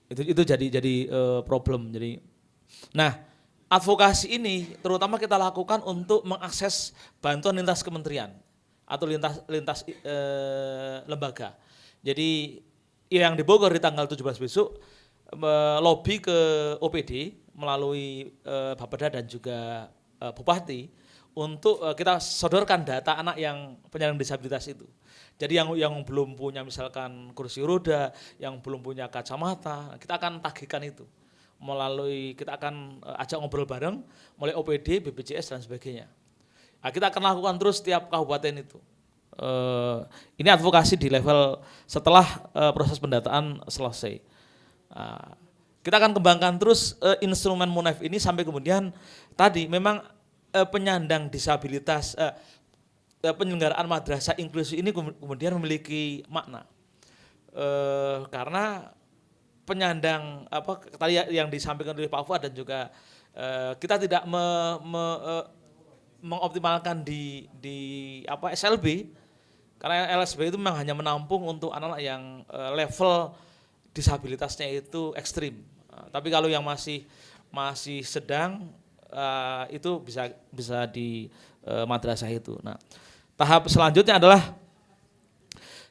itu jadi problem. Nah, advokasi ini terutama kita lakukan untuk mengakses bantuan lintas kementerian atau lintas lembaga. Jadi yang di Bogor di tanggal 17 besok lobby ke OPD melalui Bapeda dan juga Bupati untuk kita sodorkan data anak yang penyandang disabilitas itu. Jadi yang belum punya misalkan kursi roda, yang belum punya kacamata, kita akan tagihkan itu melalui, kita akan ajak ngobrol bareng mulai OPD, BPJS dan sebagainya. Nah, kita akan lakukan terus setiap kabupaten itu. Ini advokasi di level setelah proses pendataan selesai. Kita akan kembangkan terus instrumen Munaf ini sampai kemudian tadi memang penyandang disabilitas, penyelenggaraan madrasah inklusif ini kemudian memiliki makna. Karena penyandang tadi yang disampaikan oleh Pak Fuad dan juga kita tidak mengoptimalkan di SLB, karena LSB itu memang hanya menampung untuk anak-anak yang level disabilitasnya itu ekstrim. Tapi kalau yang masih sedang itu bisa di madrasah itu. Nah, tahap selanjutnya adalah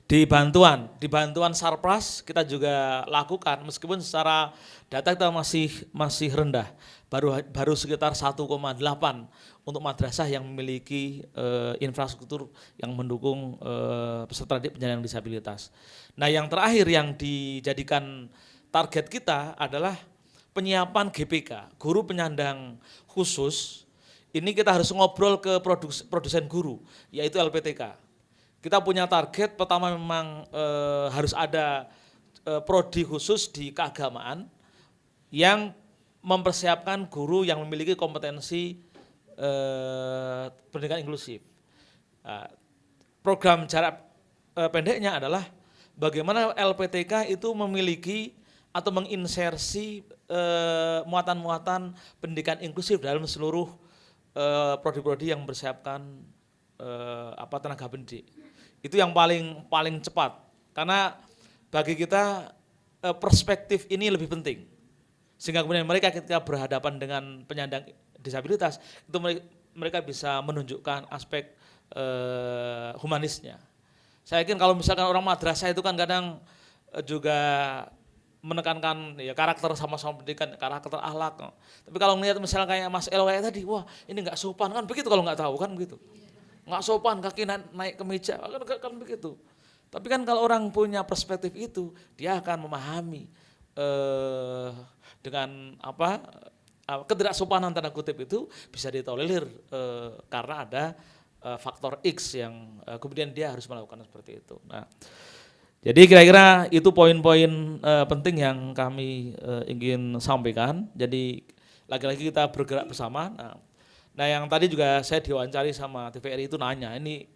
di bantuan Sarpras kita juga lakukan meskipun secara data kita masih rendah, baru sekitar 1,8 untuk madrasah yang memiliki infrastruktur yang mendukung peserta didik penyandang disabilitas. Nah, yang terakhir yang dijadikan target kita adalah penyiapan GPK, guru penyandang khusus. Ini kita harus ngobrol ke produsen guru, yaitu LPTK. Kita punya target, pertama memang harus ada prodi khusus di keagamaan yang mempersiapkan guru yang memiliki kompetensi pendidikan inklusif. Program jarak pendeknya adalah bagaimana LPTK itu memiliki atau menginsersi muatan-muatan pendidikan inklusif dalam seluruh prodi-prodi yang mempersiapkan tenaga pendidik. Itu yang paling cepat, karena bagi kita perspektif ini lebih penting, sehingga kemudian mereka ketika berhadapan dengan penyandang disabilitas itu mereka bisa menunjukkan aspek humanisnya. Saya yakin kalau misalkan orang madrasah itu kan kadang juga menekankan ya karakter sama-sama pendidikan, karakter akhlak. Tapi kalau melihat misalnya kayak Mas El kayak tadi, wah ini nggak sopan kan begitu, kalau nggak tahu kan begitu. Nggak sopan kaki naik ke meja kan begitu. Tapi kan kalau orang punya perspektif itu, dia akan memahami dengan ketidaksopanan tanda kutip itu bisa ditolerir karena ada faktor X yang kemudian dia harus melakukan seperti itu. Nah, jadi kira-kira itu poin-poin penting yang kami ingin sampaikan. Jadi lagi-lagi kita bergerak bersama. Nah, yang tadi juga saya diwawancari sama TVRI itu nanya, ini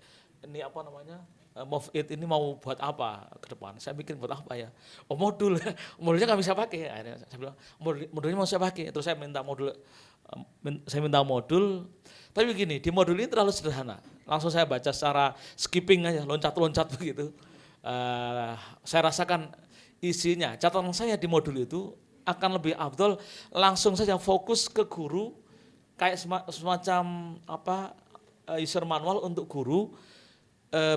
apa namanya, Move It ini mau buat apa ke depan? Saya mikir buat apa ya? Oh, modulnya nggak bisa pakai. Akhirnya saya bilang modulnya mau saya pakai. Terus saya minta modul. Tapi begini, di modul ini terlalu sederhana. Langsung saya baca secara skipping aja, loncat-loncat begitu. Saya rasakan isinya, catatan saya di modul itu akan lebih afdol langsung saja fokus ke guru, kayak semacam user manual untuk guru,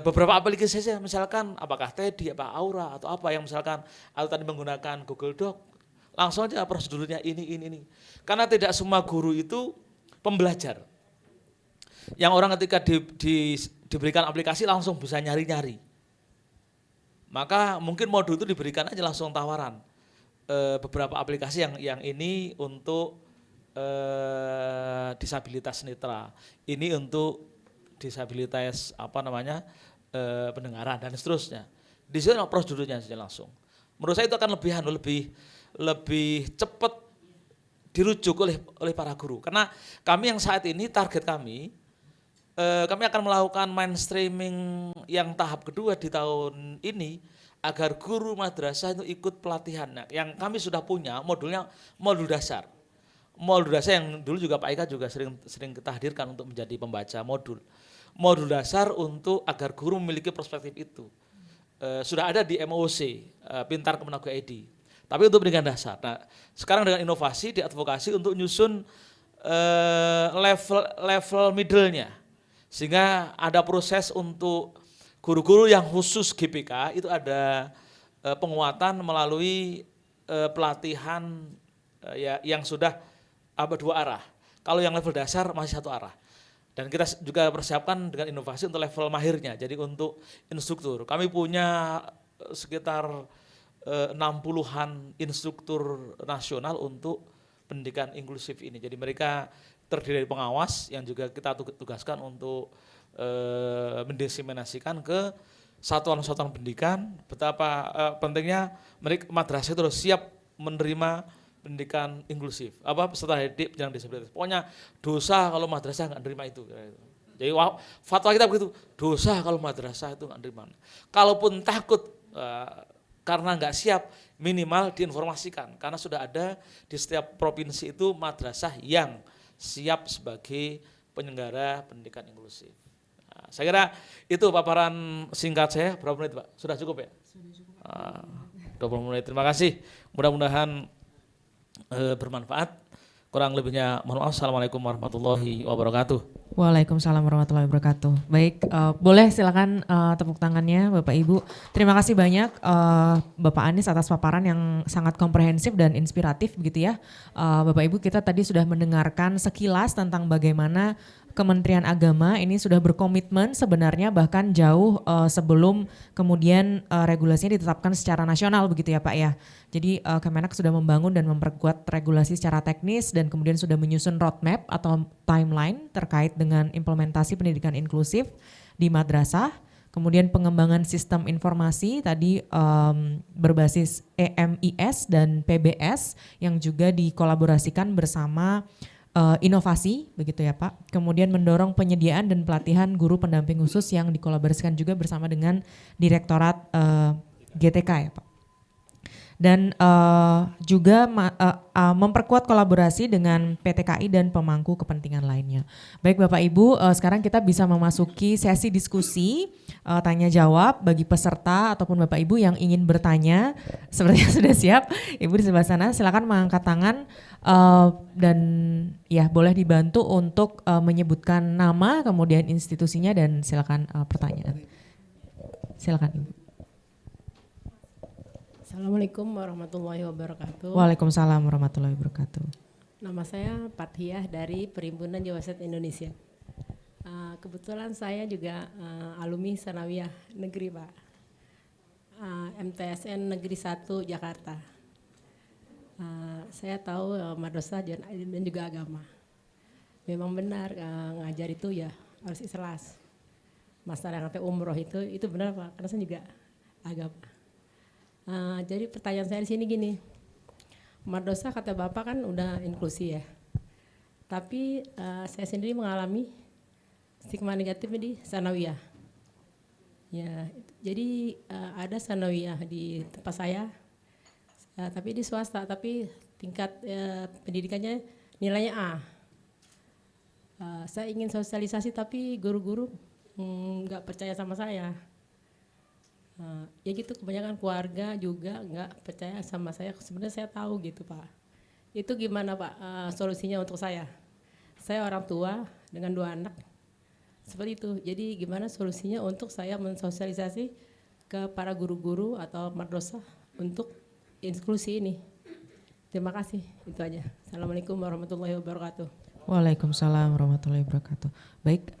beberapa aplikasi saja, misalkan apakah Teddy, apa Aura atau apa yang misalkan, atau tadi menggunakan Google Doc, langsung aja prosedurnya ini. Karena tidak semua guru itu pembelajar. Yang orang ketika diberikan aplikasi langsung bisa nyari-nyari. Maka mungkin modul itu diberikan aja langsung tawaran. Beberapa aplikasi yang ini untuk disabilitas netra, ini untuk disabilitas pendengaran dan seterusnya. Di sini prosedurnya saja langsung. Menurut saya itu akan lebih cepat dirujuk oleh para guru. Karena kami yang saat ini target kami akan melakukan mainstreaming yang tahap kedua di tahun ini agar guru madrasah itu ikut pelatihan. Nah, yang kami sudah punya modulnya modul dasar. Modul dasar yang dulu juga Pak Eka juga sering kita hadirkan untuk menjadi pembaca modul. Modul dasar untuk agar guru memiliki perspektif itu. Sudah ada di MOC, Pintar Kemenagu.id. Tapi untuk pendidikan dasar. Nah, sekarang dengan inovasi diadvokasi untuk nyusun level middle-nya. Sehingga ada proses untuk guru-guru yang khusus GPK itu ada penguatan melalui pelatihan yang sudah dua arah. Kalau yang level dasar masih satu arah. Dan kita juga persiapkan dengan inovasi untuk level mahirnya. Jadi untuk instruktur, kami punya sekitar 60-an instruktur nasional untuk pendidikan inklusif ini. Jadi mereka terdiri dari pengawas yang juga kita tugaskan untuk mendiseminasikan ke satuan-satuan pendidikan betapa pentingnya mereka madrasah itu harus siap menerima pendidikan inklusif. Peserta didik penyandang disabilitas. Pokoknya dosa kalau madrasah nggak nerima itu. Jadi fatwa kita begitu, dosa kalau madrasah itu nggak nerima. Kalaupun takut karena nggak siap, minimal diinformasikan karena sudah ada di setiap provinsi itu madrasah yang siap sebagai penyelenggara pendidikan inklusif. Nah, saya kira itu paparan singkat saya. Berapa menit Pak? Sudah cukup ya? Sudah cukup. 20 menit, terima kasih. Mudah-mudahan bermanfaat. Kurang lebihnya mohon maaf. Assalamualaikum warahmatullahi wabarakatuh. Waalaikumsalam warahmatullahi wabarakatuh. Baik, boleh silakan tepuk tangannya Bapak Ibu. Terima kasih banyak Bapak Anies atas paparan yang sangat komprehensif dan inspiratif begitu ya. Bapak Ibu, kita tadi sudah mendengarkan sekilas tentang bagaimana Kementerian Agama ini sudah berkomitmen sebenarnya bahkan jauh sebelum kemudian regulasinya ditetapkan secara nasional begitu ya Pak ya. Jadi Kemenak sudah membangun dan memperkuat regulasi secara teknis dan kemudian sudah menyusun roadmap atau timeline terkait dengan implementasi pendidikan inklusif di madrasah. Kemudian pengembangan sistem informasi tadi berbasis EMIS dan PBS yang juga dikolaborasikan bersama inovasi begitu ya Pak. Kemudian mendorong penyediaan dan pelatihan guru pendamping khusus yang dikolaborasikan juga bersama dengan Direktorat GTK ya Pak. Dan juga memperkuat kolaborasi dengan PTKI dan pemangku kepentingan lainnya. Baik Bapak Ibu, sekarang kita bisa memasuki sesi diskusi tanya jawab bagi peserta ataupun Bapak Ibu yang ingin bertanya. Sepertinya sudah siap, Ibu di sebelah sana silakan mengangkat tangan dan ya boleh dibantu untuk menyebutkan nama, kemudian institusinya dan silakan pertanyaan. Silakan Ibu. Assalamualaikum warahmatullahi wabarakatuh. Waalaikumsalam warahmatullahi wabarakatuh. Nama saya Pathiah dari Perhimpunan Jawaset Indonesia. Kebetulan saya juga alumni Sanawiyah Negeri Pak. MTSN Negeri 1 Jakarta. Saya tahu madrasah dan juga agama. Memang benar ngajar itu ya harus ikhlas. Masalah yang sampai umroh itu benar Pak, karena saya juga agama. Jadi pertanyaan saya di sini gini, madrasah kata Bapak kan udah inklusi ya, tapi saya sendiri mengalami stigma negatif di sanawiyah. Ya, jadi ada sanawiyah di tempat saya, tapi di swasta, tapi tingkat pendidikannya nilainya A. Saya ingin sosialisasi tapi guru-guru nggak percaya sama saya. Ya gitu, kebanyakan keluarga juga nggak percaya sama saya. Sebenarnya saya tahu gitu Pak. Itu gimana Pak solusinya untuk saya? Saya orang tua dengan 2 anak. Seperti itu. Jadi gimana solusinya untuk saya mensosialisasi ke para guru-guru atau madrasah untuk inklusi ini? Terima kasih. Itu aja. Assalamualaikum warahmatullahi wabarakatuh. Waalaikumsalam warahmatullahi wabarakatuh. Baik,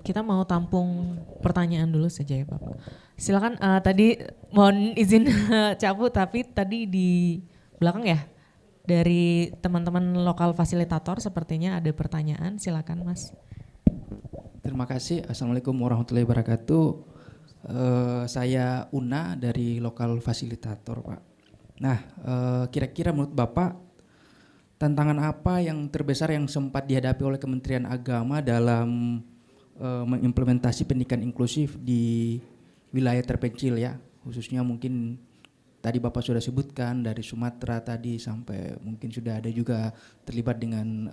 kita mau tampung pertanyaan dulu saja ya Bapak. Silakan tadi mohon izin cabut, tapi tadi di belakang ya dari teman-teman lokal fasilitator sepertinya ada pertanyaan. Silakan Mas. Terima kasih. Assalamualaikum warahmatullahi wabarakatuh. Saya Una dari lokal fasilitator Pak. Nah, kira-kira menurut Bapak tantangan apa yang terbesar yang sempat dihadapi oleh Kementerian Agama dalam mengimplementasi pendidikan inklusif di wilayah terpencil ya, khususnya mungkin tadi Bapak sudah sebutkan dari Sumatera tadi sampai mungkin sudah ada juga terlibat dengan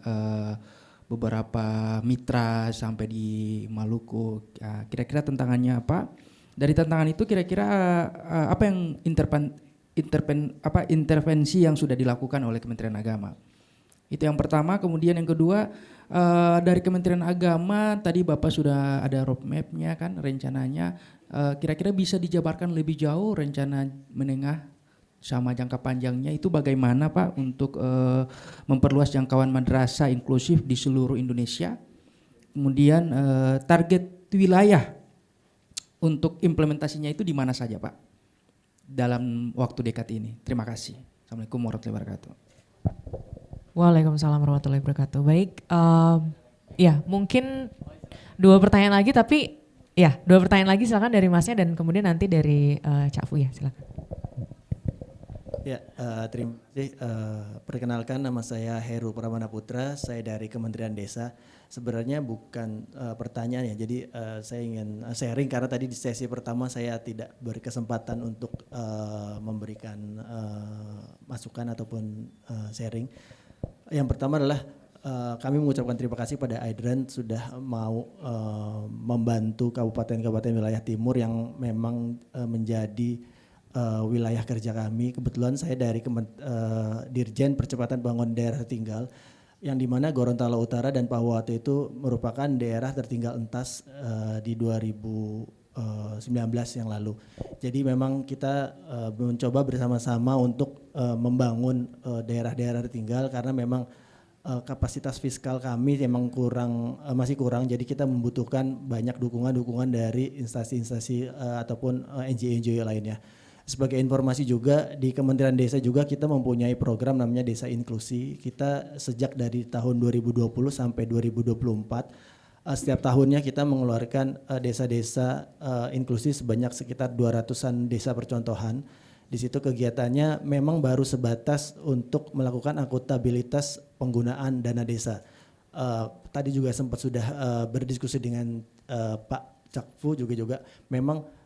beberapa mitra sampai di Maluku. Ya, kira-kira tantangannya apa? Dari tantangan itu kira-kira apa yang intervensi yang sudah dilakukan oleh Kementerian Agama? Itu yang pertama. Kemudian yang kedua, dari Kementerian Agama tadi Bapak sudah ada roadmap-nya kan, rencananya kira-kira bisa dijabarkan lebih jauh rencana menengah sama jangka panjangnya itu bagaimana Pak untuk memperluas jangkauan madrasah inklusif di seluruh Indonesia. Kemudian target wilayah untuk implementasinya itu di mana saja Pak dalam waktu dekat ini? Terima kasih. Assalamualaikum warahmatullahi wabarakatuh. Waalaikumsalam warahmatullahi wabarakatuh. Baik, ya mungkin 2 pertanyaan lagi, tapi ya 2 pertanyaan lagi silakan dari Masnya dan kemudian nanti dari Cak Fu ya, silakan. Ya, terima kasih. Perkenalkan, nama saya Heru Pramana Putra, saya dari Kementerian Desa. Sebenarnya bukan pertanyaan ya, jadi saya ingin sharing karena tadi di sesi pertama saya tidak berkesempatan untuk memberikan masukan ataupun sharing. Yang pertama adalah kami mengucapkan terima kasih pada Aidran sudah mau membantu kabupaten-kabupaten wilayah timur yang memang menjadi wilayah kerja kami. Kebetulan saya dari Dirjen Percepatan Pembangunan Daerah Tertinggal, yang dimana Gorontalo Utara dan Pahuato itu merupakan daerah tertinggal entas di 2019 yang lalu. Jadi memang kita mencoba bersama-sama untuk membangun daerah-daerah tertinggal karena memang kapasitas fiskal kami memang masih kurang, jadi kita membutuhkan banyak dukungan dari instansi-instansi ataupun NGO lainnya. Sebagai informasi juga di Kementerian Desa juga kita mempunyai program namanya Desa Inklusi. Kita sejak dari tahun 2020 sampai 2024 setiap tahunnya kita mengeluarkan desa-desa inklusi sebanyak sekitar 200-an desa percontohan. Di situ kegiatannya memang baru sebatas untuk melakukan akuntabilitas penggunaan dana desa. Tadi juga sempat sudah berdiskusi dengan Pak Cakfu juga memang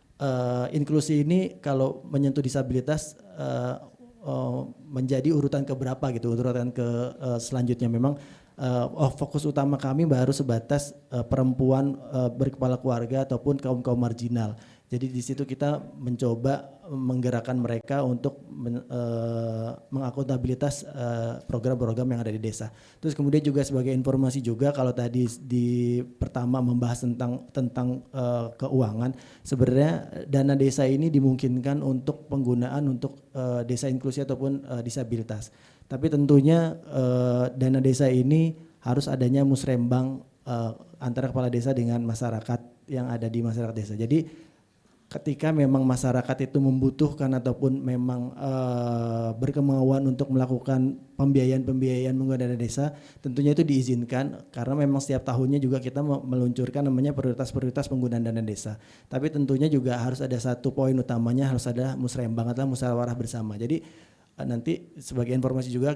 inklusi ini kalau menyentuh disabilitas menjadi urutan keberapa gitu, urutan ke selanjutnya memang fokus utama kami baru sebatas perempuan berkepala keluarga ataupun kaum marginal. Jadi di situ kita mencoba menggerakkan mereka untuk mengakuntabilitas program-program yang ada di desa. Terus kemudian juga sebagai informasi juga kalau tadi di pertama membahas tentang keuangan, sebenarnya dana desa ini dimungkinkan untuk penggunaan untuk desa inklusi ataupun disabilitas. Tapi tentunya dana desa ini harus adanya musrembang antara kepala desa dengan masyarakat yang ada di masyarakat desa. Jadi ketika memang masyarakat itu membutuhkan ataupun memang berkemauan untuk melakukan pembiayaan menggunakan dana desa, tentunya itu diizinkan karena memang setiap tahunnya juga kita meluncurkan namanya prioritas-prioritas penggunaan dana desa. Tapi tentunya juga harus ada satu poin utamanya, harus ada musrembang atau musyawarah bersama. Jadi nanti sebagai informasi juga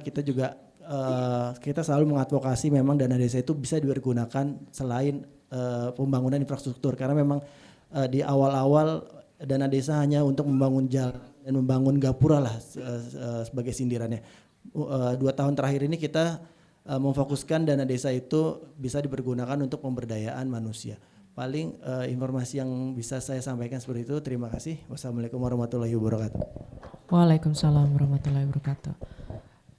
kita selalu mengadvokasi memang dana desa itu bisa dipergunakan selain pembangunan infrastruktur karena memang di awal-awal dana desa hanya untuk membangun jalan dan membangun gapura lah sebagai sindirannya. 2 tahun terakhir ini kita memfokuskan dana desa itu bisa dipergunakan untuk pemberdayaan manusia. Paling informasi yang bisa saya sampaikan seperti itu. Terima kasih. Wassalamualaikum warahmatullahi wabarakatuh. Waalaikumsalam warahmatullahi wabarakatuh.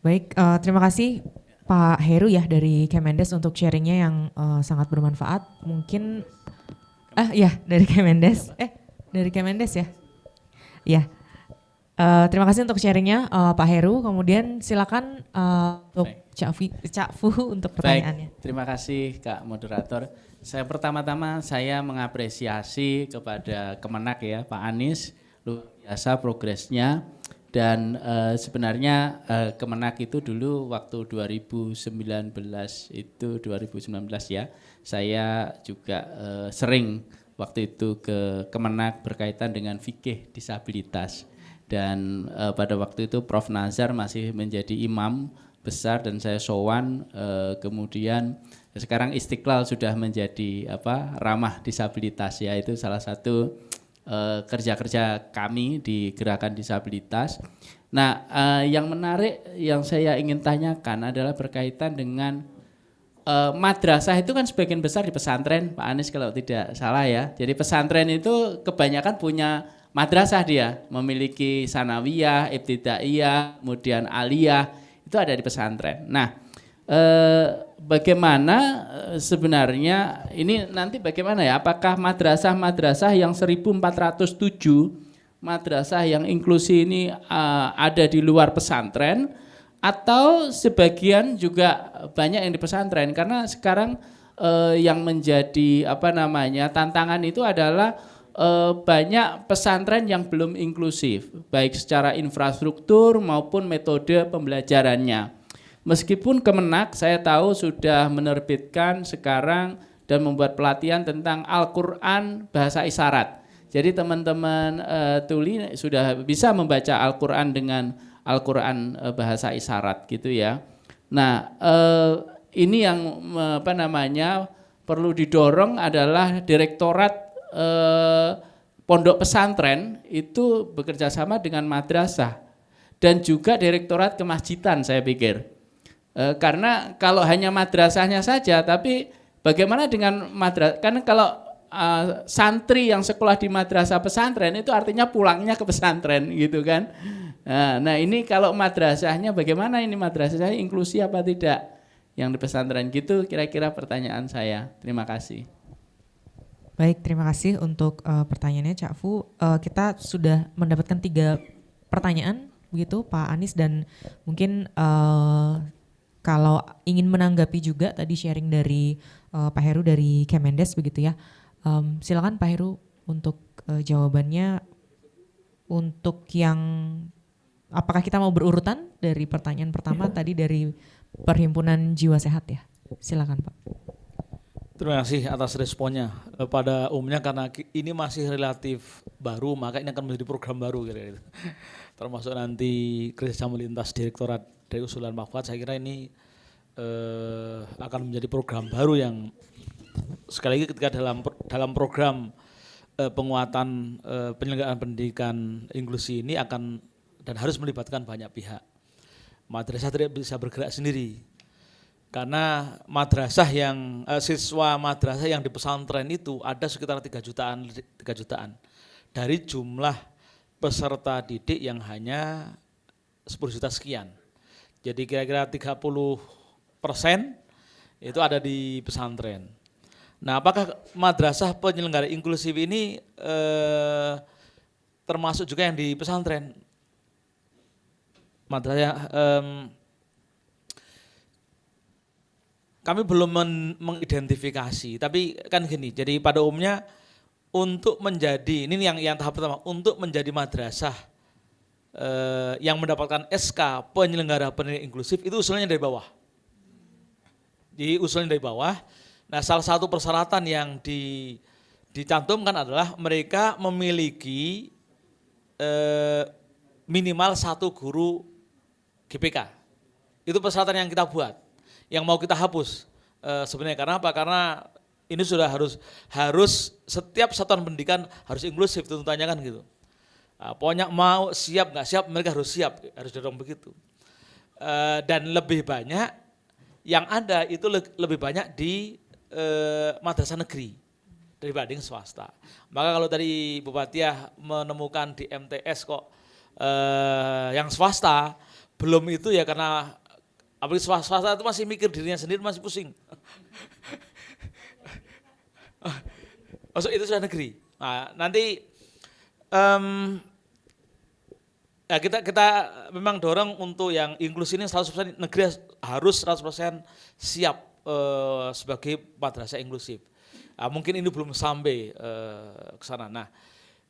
Baik, terima kasih Pak Heru ya dari Kemendes untuk sharingnya yang sangat bermanfaat. Mungkin dari Kemendes. Dari Kemendes ya. Ya. Terima kasih untuk sharingnya Pak Heru. Kemudian silakan untuk Cak Fu untuk pertanyaannya. Baik, terima kasih Kak Moderator. Saya pertama-tama saya mengapresiasi kepada Kemenak ya Pak Anies, luar biasa progresnya. Dan sebenarnya Kemenak itu dulu waktu 2019 ya, saya juga sering waktu itu ke Kemenak berkaitan dengan fikih disabilitas. Dan pada waktu itu Prof. Nazar masih menjadi imam besar dan saya sowan, kemudian sekarang Istiqlal sudah menjadi ramah disabilitas ya, itu salah satu kerja-kerja kami di gerakan disabilitas. Nah, yang menarik yang saya ingin tanyakan adalah berkaitan dengan madrasah itu kan sebagian besar di pesantren, Pak Anies kalau tidak salah ya. Jadi pesantren itu kebanyakan punya madrasah dia, memiliki sanawiyah, ibtidaiyah, kemudian aliyah, itu ada di pesantren. Nah, bagaimana sebenarnya ini nanti bagaimana ya, apakah madrasah-madrasah yang 1407 madrasah yang inklusi ini ada di luar pesantren atau sebagian juga banyak yang di pesantren, karena sekarang yang menjadi tantangan itu adalah banyak pesantren yang belum inklusif, baik secara infrastruktur maupun metode pembelajarannya. Meskipun Kemenak saya tahu sudah menerbitkan sekarang dan membuat pelatihan tentang Al-Quran bahasa isyarat. Jadi teman-teman tuli sudah bisa membaca Al-Quran dengan Al-Quran bahasa isyarat gitu ya. Nah ini yang perlu didorong adalah Direktorat Pondok Pesantren itu bekerja sama dengan madrasah dan juga Direktorat Kemasjidan saya pikir. Karena kalau hanya madrasahnya saja, tapi bagaimana dengan madrasah? Karena kalau santri yang sekolah di madrasah pesantren itu artinya pulangnya ke pesantren gitu kan. Nah ini kalau madrasahnya bagaimana ini madrasahnya inklusi apa tidak yang di pesantren gitu, kira-kira pertanyaan saya. Terima kasih. Baik, terima kasih untuk pertanyaannya Cak Fu. Kita sudah mendapatkan 3 pertanyaan begitu Pak Anies, dan mungkin kalau ingin menanggapi juga tadi sharing dari Pak Heru dari Kemendes begitu ya. Silakan Pak Heru untuk jawabannya. Untuk yang apakah kita mau berurutan dari pertanyaan pertama tadi dari Perhimpunan Jiwa Sehat ya. Silakan Pak. Terima kasih atas responnya. Pada umumnya karena ini masih relatif baru, maka ini akan menjadi program baru kira-kira. Termasuk nanti kerjasama lintas direktorat dari usulan Pak Fuad, saya kira ini akan menjadi program baru yang sekali lagi ketika dalam program penguatan penyelenggaraan pendidikan inklusi ini akan dan harus melibatkan banyak pihak. Madrasah tidak bisa bergerak sendiri. Karena madrasah yang siswa madrasah yang di pesantren itu ada sekitar 3 jutaan dari jumlah peserta didik yang hanya 10 juta sekian. Jadi kira-kira 30% itu ada di pesantren. Nah, apakah madrasah penyelenggara inklusif ini termasuk juga yang di pesantren? Madrasah kami belum mengidentifikasi, tapi kan gini, jadi pada umumnya untuk menjadi, ini yang tahap pertama, untuk menjadi madrasah yang mendapatkan SK penyelenggara pendidikan inklusif itu usulnya dari bawah. Jadi usulnya dari bawah, nah salah satu persyaratan yang dicantumkan adalah mereka memiliki minimal 1 guru GPK. Itu persyaratan yang kita buat. Yang mau kita hapus sebenarnya, karena apa? Karena ini sudah harus setiap satuan pendidikan harus inklusif tuntutannya kan gitu. Pokoknya mau siap nggak siap mereka harus siap, harus dorong begitu. Dan lebih banyak yang ada itu lebih banyak di madrasah negeri dibanding swasta. Maka kalau tadi Bu Batiah menemukan di MTS kok yang swasta belum itu ya karena apalagi swasta itu masih mikir dirinya sendiri, masih pusing. Maksud itu sudah negeri. Nah, nanti ya kita memang dorong untuk yang inklusi ini 100% negeri harus 100% siap sebagai madrasah inklusif. Mungkin ini belum sampai ke sana. Nah,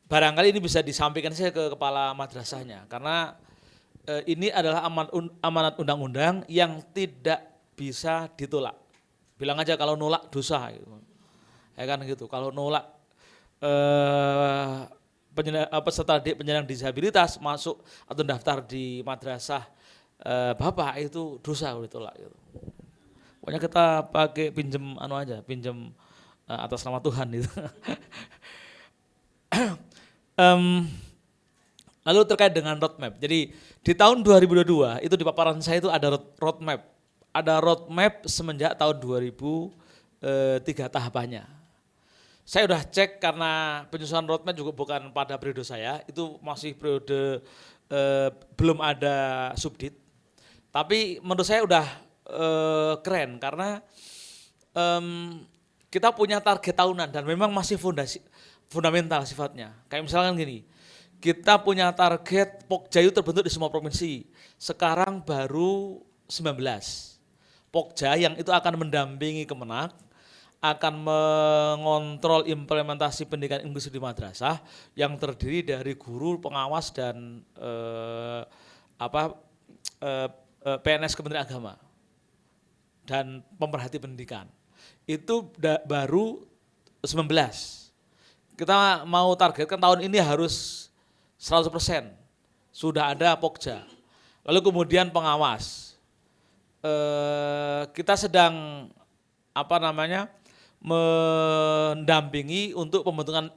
barangkali ini bisa disampaikan saya ke kepala madrasahnya karena ini adalah amanat undang-undang yang tidak bisa ditolak. Bilang aja kalau nolak dosa, gitu. Ya kan gitu. Kalau nolak peserta penyandang disabilitas masuk atau daftar di madrasah bapak itu dosa kalau ditolak. Gitu. Pokoknya kita pakai pinjem pinjem atas nama Tuhan gitu. Lalu terkait dengan roadmap, jadi di tahun 2022 itu di paparan saya itu ada roadmap. Ada roadmap semenjak tahun 2003 tahapannya. Saya udah cek karena penyusunan roadmap juga bukan pada periode saya, itu masih periode belum ada subdit. Tapi menurut saya udah keren karena kita punya target tahunan dan memang masih fundamental sifatnya. Kayak misalkan gini, kita punya target Pokja terbentuk di semua provinsi. Sekarang baru 19. Pokja yang itu akan mendampingi Kemenak akan mengontrol implementasi pendidikan inklusif di madrasah yang terdiri dari guru, pengawas dan PNS Kementerian Agama dan pemerhati pendidikan. Itu baru 19. Kita mau targetkan tahun ini harus 100%. Sudah ada Pokja. Lalu kemudian pengawas. Kita sedang mendampingi untuk pembentukan